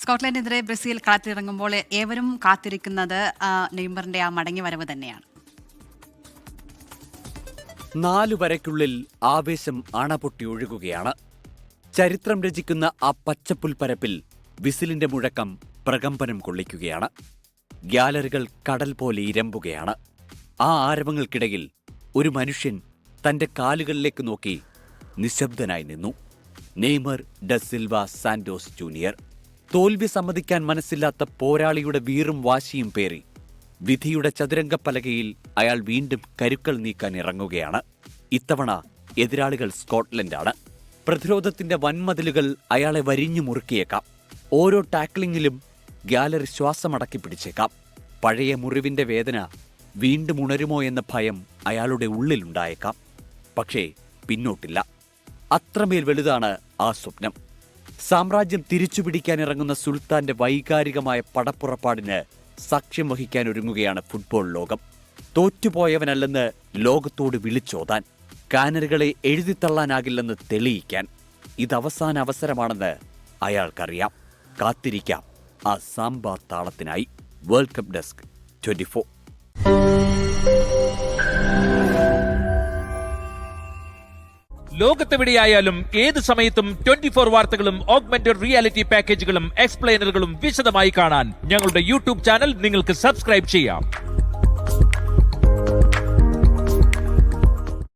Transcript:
സ്കോട്ട്ലൻഡിനെതിരെ Brazil കളത്തിലിറങ്ങുമ്പോൾ ഏവരും കാത്തിരിക്കുന്നത് നെയ്മറിന്റെ ആ മടങ്ങിവരവ് തന്നെയാണ്. 4 വരയ്ക്കുള്ളിൽ ആവേശം അണപൊട്ടി ഒഴുകുകയാണ്. ചരിത്രം രചിക്കുന്ന ആ പച്ചപ്പുൽപ്പരപ്പിൽ വിസിലിന്റെ മുഴക്കം പ്രകമ്പനം കൊള്ളിക്കുകയാണ്. ഗ്യാലറികൾ കടൽ പോലെ ഇരമ്പുകയാണ്. ആ ആരവങ്ങൾക്കിടയിൽ ഒരു മനുഷ്യൻ തന്റെ കാലുകളിലേക്ക് നോക്കി നിശബ്ദനായി നിന്നു. Neymar da Silva Santos junior. തോൽവി സമ്മതിക്കാൻ മനസ്സില്ലാത്ത പോരാളിയുടെ വീറും വാശിയും പേറി വിധിയുടെ ചതുരംഗപ്പലകയിൽ അയാൾ വീണ്ടും കരുക്കൾ നീക്കാൻ ഇറങ്ങുകയാണ്. ഇത്തവണ എതിരാളികൾ സ്കോട്ട്ലൻഡാണ്. പ്രതിരോധത്തിന്റെ വൻമതിലുകൾ അയാളെ വരിഞ്ഞു മുറുക്കിയേക്കാം. ഓരോ ടാക്ലിങ്ങിലും ഗ്യാലറി ശ്വാസമടക്കി പിടിച്ചേക്കാം. പഴയ മുറിവിന്റെ വേദന വീണ്ടും ഉണരുമോ എന്ന ഭയം അയാളുടെ ഉള്ളിലുണ്ടായേക്കാം. പക്ഷേ പിന്നോട്ടില്ല. അത്രമേൽ വലുതാണ് ആ സ്വപ്നം. സാമ്രാജ്യം തിരിച്ചുപിടിക്കാനിറങ്ങുന്ന സുൽത്താന്റെ വൈകാരികമായ പടപ്പുറപ്പാടിന് സാക്ഷ്യം വഹിക്കാൻ ഒരുങ്ങുകയാണ് ഫുട്ബോൾ ലോകം. തോറ്റുപോയവനല്ലെന്ന് ലോകത്തോട് വിളിച്ചോതാൻ, കാനറുകളെ എഴുതിത്തള്ളാനാകില്ലെന്ന് തെളിയിക്കാൻ. ഇതവസാന അവസരമാണെന്ന് അയാൾക്കറിയാം. കാത്തിരിക്കാം ആ സാമ്പാർ താളത്തിനായി. World cup desk 24. ലോകത്തെവിടെയായാലും ഏത് സമയത്തും 24 വാർത്തകളും ഓഗ്മെന്റഡ് റിയാലിറ്റി പാക്കേജുകളും എക്സ്പ്ലെയിനറുകളും വിശദമായി കാണാൻ ഞങ്ങളുടെ യൂട്യൂബ് ചാനൽ നിങ്ങൾക്ക് സബ്സ്ക്രൈബ് ചെയ്യാം.